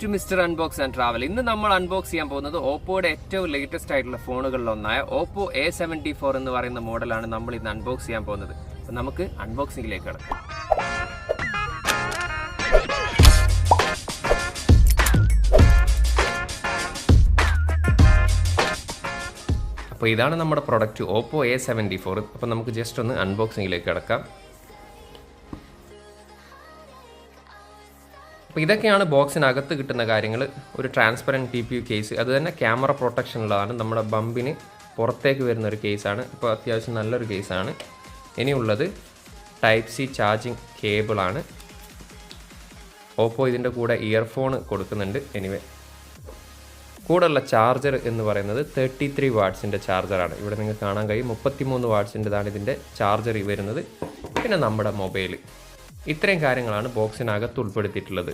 to Mr. Unbox and Travel. ഇന്ന് നമ്മൾ unbox ചെയ്യാൻ പോകുന്നത് ഓപ്പോയുടെ ഏറ്റവും ലേറ്റസ്റ്റ് ആയിട്ടുള്ള ഫോണുകളിലൊന്നായ ഓപ്പോ A74 എന്ന് പറയുന്ന മോഡലാണ് നമ്മൾ ഇന്ന് അൺബോക്സ് ചെയ്യാൻ പോകുന്നത്. അപ്പോൾ നമുക്ക് അൺബോക്സിംഗിലേക്ക് കടക്കാം. അപ്പോൾ ഇതാണ് നമ്മുടെ പ്രൊഡക്റ്റ് ഓപ്പോ A74. അപ്പോൾ നമുക്ക് ജസ്റ്റ് ഒന്ന് അൺബോക്സിംഗിലേക്ക് കടക്കാം. അപ്പോൾ ഇതൊക്കെയാണ് ബോക്സിനകത്ത് കിട്ടുന്ന കാര്യങ്ങൾ. ഒരു ട്രാൻസ്പെറൻറ്റ് TPU കേസ്, അത് തന്നെ ക്യാമറ പ്രൊട്ടക്ഷനുള്ളതാണ്. നമ്മുടെ ബമ്പിന് പുറത്തേക്ക് വരുന്നൊരു കേസാണ്. ഇപ്പോൾ അത്യാവശ്യം നല്ലൊരു കേസാണ്. ഇനിയുള്ളത് ടൈപ്പ് C ചാർജിങ് കേബിളാണ്. ഓപ്പോ ഇതിൻ്റെ കൂടെ ഇയർഫോൺ കൊടുക്കുന്നുണ്ട്. എനിവേ കൂടെയുള്ള ചാർജർ എന്ന് പറയുന്നത് 33 വാട്ട്സിൻ്റെ ചാർജറാണ്. ഇവിടെ നിങ്ങൾക്ക് കാണാൻ കഴിയും 33 വാട്ട്സിൻ്റെതാണ് ഇതിൻ്റെ ചാർജർ വരുന്നത്. പിന്നെ നമ്മുടെ മൊബൈൽ. ഇത്രയും കാര്യങ്ങളാണ് ബോക്സിനകത്ത് ഉൾപ്പെടുത്തിയിട്ടുള്ളത്.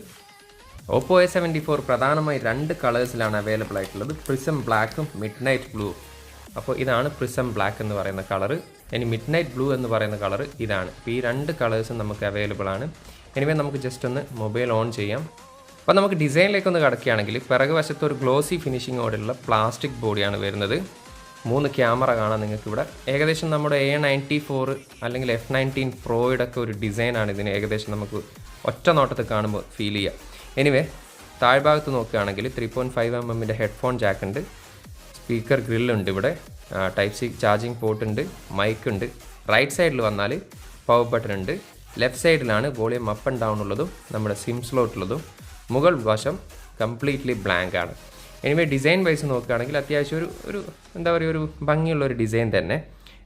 ഓപ്പോ A74 പ്രധാനമായി 2 കളേഴ്സിലാണ് അവൈലബിൾ ആയിട്ടുള്ളത്, പ്രിസം ബ്ലാക്കും മിഡ് നൈറ്റ് ബ്ലൂ. അപ്പോൾ ഇതാണ് പ്രിസം ബ്ലാക്ക് എന്ന് പറയുന്ന കളറ്. ഇനി മിഡ് നൈറ്റ് ബ്ലൂ എന്ന് പറയുന്ന കളറ് ഇതാണ്. അപ്പോൾ ഈ 2 കളേഴ്സും നമുക്ക് അവൈലബിൾ ആണ്. എനിവേ നമുക്ക് ജസ്റ്റ് ഒന്ന് മൊബൈൽ ഓൺ ചെയ്യാം. അപ്പോൾ നമുക്ക് ഡിസൈനിലേക്കൊന്ന് കടക്കുകയാണെങ്കിൽ പിറകു വശത്ത് ഒരു ഗ്ലോസി ഫിനിഷിങ്ങോടുള്ള പ്ലാസ്റ്റിക് ബോഡിയാണ് വരുന്നത്. 3 ക്യാമറ കാണാം നിങ്ങൾക്കിവിടെ. ഏകദേശം നമ്മുടെ A94 അല്ലെങ്കിൽ F19 പ്രോയുടെ ഒക്കെ ഒരു ഡിസൈനാണ് ഇതിന് ഏകദേശം നമുക്ക് ഒറ്റ നോട്ടത്തിൽ കാണുമ്പോൾ ഫീൽ ചെയ്യാം. എനിവേ താഴ്ഭാഗത്ത് നോക്കുകയാണെങ്കിൽ 3.5mm ഹെഡ്ഫോൺ ജാക്ക് ഉണ്ട്, സ്പീക്കർ ഗ്രില്ലുണ്ട്, ഇവിടെ ടൈപ്പ് C ചാർജിങ് പോർട്ട് ഉണ്ട്, മൈക്ക് ഉണ്ട്. റൈറ്റ് സൈഡിൽ വന്നാൽ പവർ ബട്ടൺ ഉണ്ട്. ലെഫ്റ്റ് സൈഡിലാണ് വോളിയം അപ്പ് ആൻഡ് ഡൗൺ ഉള്ളതും നമ്മുടെ സിം സ്ലോട്ട് ഉള്ളതും. മുകൾ വശം കംപ്ലീറ്റ്ലി ബ്ലാങ്ക് ആണ്. എനിവേ ഡിസൈൻ വൈസ് നോക്കുകയാണെങ്കിൽ അത്യാവശ്യം ഒരു എന്താ പറയുക, ഒരു ഭംഗിയുള്ളൊരു ഡിസൈൻ തന്നെ.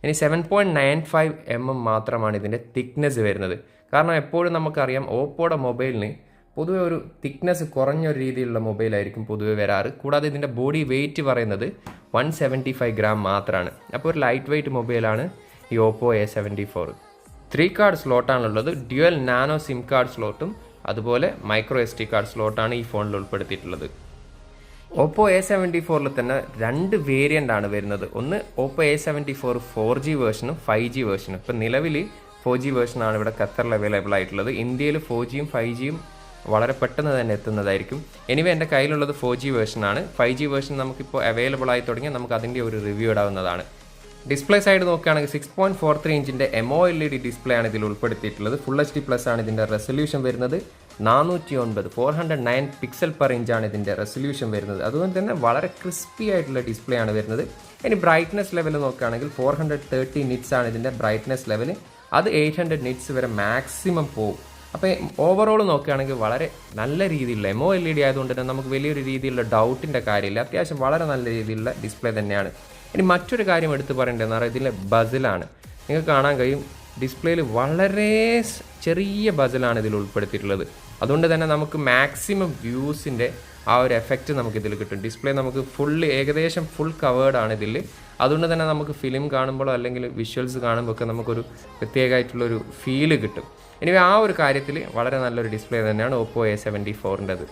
ഇനി 7.95mm മാത്രമാണ് ഇതിൻ്റെ തിക്നെസ് വരുന്നത്. കാരണം എപ്പോഴും നമുക്കറിയാം ഓപ്പോയുടെ മൊബൈലിന് പൊതുവെ ഒരു തിക്നെസ് കുറഞ്ഞൊരു രീതിയിലുള്ള മൊബൈലായിരിക്കും പൊതുവെ വരാറ്. കൂടാതെ ഇതിൻ്റെ ബോഡി വെയിറ്റ് പറയുന്നത് 175 ഗ്രാം മാത്രമാണ്. അപ്പോൾ ഒരു ലൈറ്റ് വെയിറ്റ് മൊബൈലാണ് ഈ ഓപ്പോ A74. 3 കാർഡ് സ്ലോട്ടാണുള്ളത്. ഡ്യുവൽ നാനോ സിം കാർഡ് സ്ലോട്ടും അതുപോലെ മൈക്രോ SD കാർഡ് സ്ലോട്ടാണ് ഈ ഫോണിൽ ഉൾപ്പെടുത്തിയിട്ടുള്ളത്. ഓപ്പോ A74 തന്നെ 2 വേരിയൻ്റ് ആണ് വരുന്നത്. ഒന്ന് ഓപ്പോ A74 4G വേർഷനും 5G വേർഷനും. ഇപ്പം നിലവിൽ 4G വേർഷനാണ് ഇവിടെ ഖത്തറിൽ അവൈലബിൾ ആയിട്ടുള്ളത്. ഇന്ത്യയിൽ 4Gയും 5Gയും വളരെ പെട്ടെന്ന് തന്നെ എത്തുന്നതായിരിക്കും. എനിവേ എൻ്റെ കയ്യിലുള്ളത് 4G വേർഷനാണ്. 5G വേർഷൻ നമുക്കിപ്പോൾ അവൈലബിൾ ആയി തുടങ്ങിയാൽ നമുക്ക് അതിൻ്റെ ഒരു റിവ്യൂ ഇടാവുന്നതാണ്. ഡിസ്പ്ലേ സൈഡ് നോക്കുകയാണെങ്കിൽ 6.43 ഇഞ്ചിൻ്റെ MOLED ഡിസ്പ്ലേ ആണ് ഇതിൽ ഉൾപ്പെടുത്തിയിട്ടുള്ളത്. ഫുൾ HD+ ആണ് ഇതിൻ്റെ റെസൊല്യൂഷൻ വരുന്നത്. 409 പിക്സൽ പെർ ഇഞ്ചാണ് ഇതിൻ്റെ റെസൊല്യൂഷൻ വരുന്നത്. അതുകൊണ്ട് തന്നെ വളരെ ക്രിസ്പി ആയിട്ടുള്ള ഡിസ്പ്ലേ ആണ് വരുന്നത്. ഇനി ബ്രൈറ്റ്നസ് ലെവൽ നോക്കുകയാണെങ്കിൽ 430 നിറ്റ്സ് ആണ് ഇതിൻ്റെ ബ്രൈറ്റ്നസ് ലെവൽ. അത് 800 നിറ്റ്സ് വരെ മാക്സിമം പോകും. അപ്പോൾ ഓവറോൾ നോക്കുകയാണെങ്കിൽ വളരെ നല്ല രീതിയിലുള്ള MOLED ആയതുകൊണ്ട് തന്നെ നമുക്ക് വലിയൊരു രീതിയിലുള്ള ഡൗട്ടിൻ്റെ കാര്യമില്ല. അത്യാവശ്യം വളരെ നല്ല രീതിയിലുള്ള ഡിസ്പ്ലേ തന്നെയാണ്. ഇനി മറ്റൊരു കാര്യം എടുത്ത് പറയേണ്ടതെന്ന് പറഞ്ഞാൽ ഇതിലെ ബസിലാണ്. നിങ്ങൾക്ക് കാണാൻ കഴിയും ഡിസ്പ്ലേയിൽ വളരെ ചെറിയ ബസിലാണ് ഇതിൽ ഉൾപ്പെടുത്തിയിട്ടുള്ളത്. അതുകൊണ്ട് തന്നെ നമുക്ക് മാക്സിമം വ്യൂസിൻ്റെ ആ ഒരു എഫക്റ്റ് നമുക്കിതിൽ കിട്ടും. ഡിസ്പ്ലേ നമുക്ക് ഏകദേശം ഫുൾ കവേർഡാണ് ഇതിൽ. അതുകൊണ്ട് തന്നെ നമുക്ക് ഫിലിം കാണുമ്പോഴോ അല്ലെങ്കിൽ വിഷ്വൽസ് കാണുമ്പോൾ ഒക്കെ നമുക്കൊരു പ്രത്യേകമായിട്ടുള്ളൊരു ഫീല് കിട്ടും. ഇനി ആ ഒരു കാര്യത്തിൽ വളരെ നല്ലൊരു ഡിസ്പ്ലേ തന്നെയാണ് ഓപ്പോ A74-ൻ്റെത്.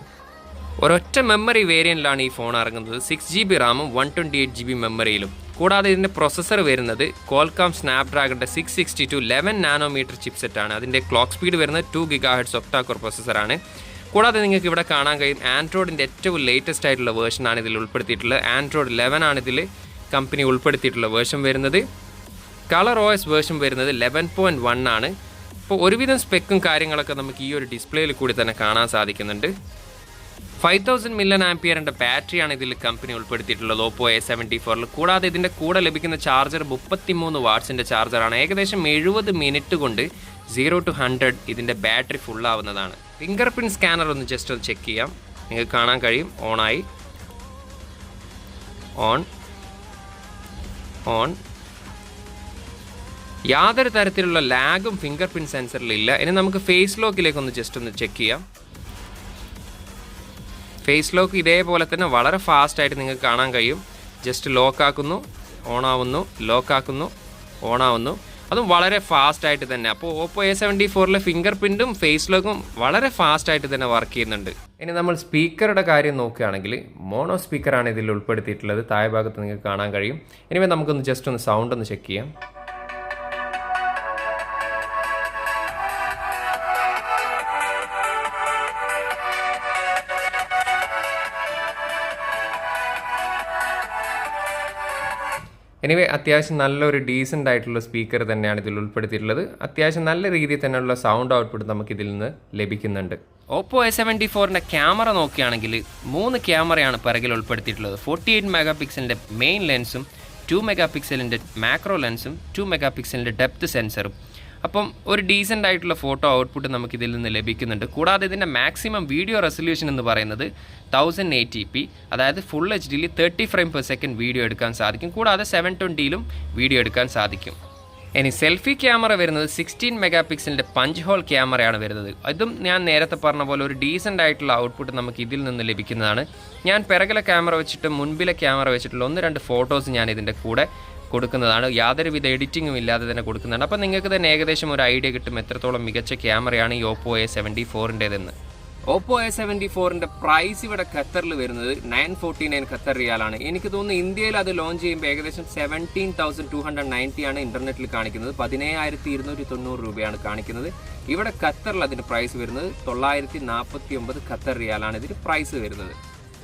ഒരൊറ്റ മെമ്മറി വേരിയൻറ്റിലാണ് ഈ ഫോൺ ഇറങ്ങുന്നത്. 6GB റാമും 128GB മെമ്മറിയിലും. കൂടാതെ ഇതിൻ്റെ പ്രൊസസ്സർ വരുന്നത് Qualcomm Snapdragonൻ്റെ 662 11nm ചിപ്സെറ്റാണ്. അതിൻ്റെ ക്ലോക്ക് സ്പീഡ് വരുന്നത് 2 GHz ഒക്ടാ-കോർ പ്രൊസസ്സറാണ്. കൂടാതെ നിങ്ങൾക്ക് ഇവിടെ കാണാൻ കഴിയും ആൻഡ്രോയിഡിൻ്റെ ഏറ്റവും ലേറ്റസ്റ്റ് ആയിട്ടുള്ള വേർഷനാണ് ഇതിൽ ഉൾപ്പെടുത്തിയിട്ടുള്ളത്. ആൻഡ്രോയിഡ് 11 ആണ് ഇതിൽ കമ്പനി ഉൾപ്പെടുത്തിയിട്ടുള്ള വേർഷൻ വരുന്നത്. കളർ OS വേർഷൻ വരുന്നത് 11.1 ആണ്. അപ്പോൾ ഒരുവിധം സ്പെക്കും കാര്യങ്ങളൊക്കെ നമുക്ക് ഈ ഒരു ഡിസ്പ്ലേയിൽ കൂടി തന്നെ കാണാൻ സാധിക്കുന്നുണ്ട്. 5000 mAh ബാറ്ററിയാണ് ഇതിൽ കമ്പനി ഉൾപ്പെടുത്തിയിട്ടുള്ളത് ഓപ്പോ A74-ൽ. കൂടാതെ ഇതിൻ്റെ കൂടെ ലഭിക്കുന്ന ചാർജർ 33 വാട്ട്സിൻ്റെ ചാർജറാണ്. ഏകദേശം 70 മിനിറ്റ് കൊണ്ട് 0 to 100 ഇതിൻ്റെ ബാറ്ററി ഫുള്ളാവുന്നതാണ്. ഫിംഗർ പ്രിൻറ്റ് സ്കാനർ ഒന്ന് ജസ്റ്റ് ഒന്ന് ചെക്ക് ചെയ്യാം. നിങ്ങൾക്ക് കാണാൻ കഴിയും ഓണായി, ഓൺ. യാതൊരു തരത്തിലുള്ള ലാഗും ഫിംഗർ പ്രിൻറ്റ് സെൻസറിലില്ല. ഇനി നമുക്ക് ഫേസ് ലോക്കിലേക്ക് ഒന്ന് ജസ്റ്റ് ഒന്ന് ചെക്ക് ചെയ്യാം. ഫേസ് ലോക്ക് ഇതേപോലെ തന്നെ വളരെ ഫാസ്റ്റായിട്ട് നിങ്ങൾക്ക് കാണാൻ കഴിയും. ജസ്റ്റ് ലോക്കാക്കുന്നു, ഓണാവുന്നു, ലോക്കാക്കുന്നു, ഓണാവുന്നു. അതും വളരെ ഫാസ്റ്റായിട്ട് തന്നെ. അപ്പോൾ ഓപ്പോ A74-ലെ ഫിംഗർ പ്രിൻറ്റും ഫേസ് ലോക്കും വളരെ ഫാസ്റ്റായിട്ട് തന്നെ വർക്ക് ചെയ്യുന്നുണ്ട്. ഇനി നമ്മൾ സ്പീക്കറുടെ കാര്യം നോക്കുകയാണെങ്കിൽ മോണോ സ്പീക്കറാണ് ഇതിൽ ഉൾപ്പെടുത്തിയിട്ടുള്ളത്. താഴെ ഭാഗത്ത് നിങ്ങൾക്ക് കാണാൻ കഴിയും. ഇനി നമുക്കൊന്ന് ജസ്റ്റ് ഒന്ന് സൗണ്ട് ഒന്ന് ചെക്ക് ചെയ്യാം. എനിവേ അത്യാവശ്യം നല്ലൊരു ഡീസൻ്റ് ആയിട്ടുള്ള സ്പീക്കർ തന്നെയാണ് ഇതിൽ ഉൾപ്പെടുത്തിയിട്ടുള്ളത്. അത്യാവശ്യം നല്ല രീതിയിൽ തന്നെയുള്ള സൗണ്ട് ഔട്ട്പുട്ട് നമുക്ക് ഇതിൽ നിന്ന് ലഭിക്കുന്നുണ്ട്. Oppo A74ൻ്റെ ക്യാമറ നോക്കുകയാണെങ്കിൽ 3 ക്യാമറയാണ് പിറകിൽ ഉൾപ്പെടുത്തിയിട്ടുള്ളത്. 48 മെഗാ പിക്സലിൻ്റെ മെയിൻ ലെൻസും 2 മെഗാ പിക്സലിൻ്റെ മാക്രോ ലെൻസും 2 മെഗാ പിക്സലിൻ്റെ ഡെപ്ത് സെൻസറും. അപ്പം ഒരു ഡീസൻ്റ് ആയിട്ടുള്ള ഫോട്ടോ ഔട്ട്പുട്ട് നമുക്ക് ഇതിൽ നിന്ന് ലഭിക്കുന്നുണ്ട്. കൂടാതെ ഇതിൻ്റെ മാക്സിമം വീഡിയോ റെസൊല്യൂഷൻ എന്ന് പറയുന്നത് 1080p, അതായത് full HD 30 frame per second video എടുക്കാൻ സാധിക്കും. കൂടാതെ 720ലും വീഡിയോ എടുക്കാൻ സാധിക്കും. ഇനി സെൽഫി ക്യാമറ വരുന്നത് 16 മെഗാ പിക്സലിൻ്റെ പഞ്ച് ഹോൾ ക്യാമറയാണ് വരുന്നത്. ഇതും ഞാൻ നേരത്തെ പറഞ്ഞ പോലെ ഒരു ഡീസൻ്റ് ആയിട്ടുള്ള ഔട്ട്പുട്ട് നമുക്ക് ഇതിൽ നിന്ന് ലഭിക്കുന്നതാണ്. ഞാൻ പിറകിലെ ക്യാമറ വെച്ചിട്ട് മുൻപിലെ ക്യാമറ വെച്ചിട്ടുള്ള 1-2 ഫോട്ടോസ് ഞാൻ ഇതിൻ്റെ കൂടെ കൊടുക്കുന്നതാണ്. യാതൊരുവിധ എഡിറ്റിങ്ങും ഇല്ലാതെ തന്നെ കൊടുക്കുന്നതാണ്. അപ്പോൾ നിങ്ങൾക്ക് തന്നെ ഏകദേശം ഒരു ഐഡിയ കിട്ടും എത്രത്തോളം മികച്ച ക്യാമറയാണ് ഈ Oppo A74ൻ്റേതെന്ന്. Oppo A74ൻ്റെ പ്രൈസ് ഇവിടെ ഖത്തറിൽ വരുന്നത് 949 ഖത്തർ റിയാലാണ്. എനിക്ക് തോന്നുന്നു ഇന്ത്യയിൽ അത് ലോഞ്ച് ചെയ്യുമ്പോൾ ഏകദേശം 17,290 ആണ് ഇൻ്റർനെറ്റിൽ കാണിക്കുന്നത്. 17,290 രൂപയാണ് കാണിക്കുന്നത്. ഇവിടെ ഖത്തറിൽ അതിന് പ്രൈസ് വരുന്നത് 949 ഖത്തർ റിയാലാണ് ഇതിന് പ്രൈസ് വരുന്നത്.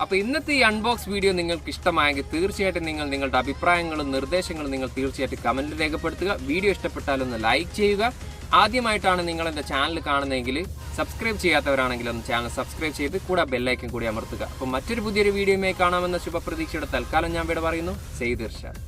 അപ്പോൾ ഇന്നത്തെ ഈ അൺബോക്സ് വീഡിയോ നിങ്ങൾക്ക് ഇഷ്ടമായെങ്കിൽ തീർച്ചയായിട്ടും നിങ്ങൾ നിങ്ങളുടെ അഭിപ്രായങ്ങളും നിർദ്ദേശങ്ങളും നിങ്ങൾ തീർച്ചയായിട്ടും കമൻറ്റിൽ രേഖപ്പെടുത്തുക. വീഡിയോ ഇഷ്ടപ്പെട്ടാലൊന്ന് ലൈക്ക് ചെയ്യുക. ആദ്യമായിട്ടാണ് നിങ്ങൾ എൻ്റെ ചാനൽ കാണുന്നതെങ്കിൽ സബ്സ്ക്രൈബ് ചെയ്യാത്തവരാണെങ്കിൽ ഒന്ന് ചാനൽ സബ്സ്ക്രൈബ് ചെയ്ത് കൂടെ ബെല്ലൈക്കൻ കൂടി അമർത്തുക. അപ്പോൾ മറ്റൊരു പുതിയൊരു വീഡിയോയുമായി കാണാമെന്ന ശുഭപ്രതീക്ഷയുടെ തൽക്കാലം ഞാൻ ഇവിടെ പറയുന്നു. സെയ്ദ് ഇർഷാദ്.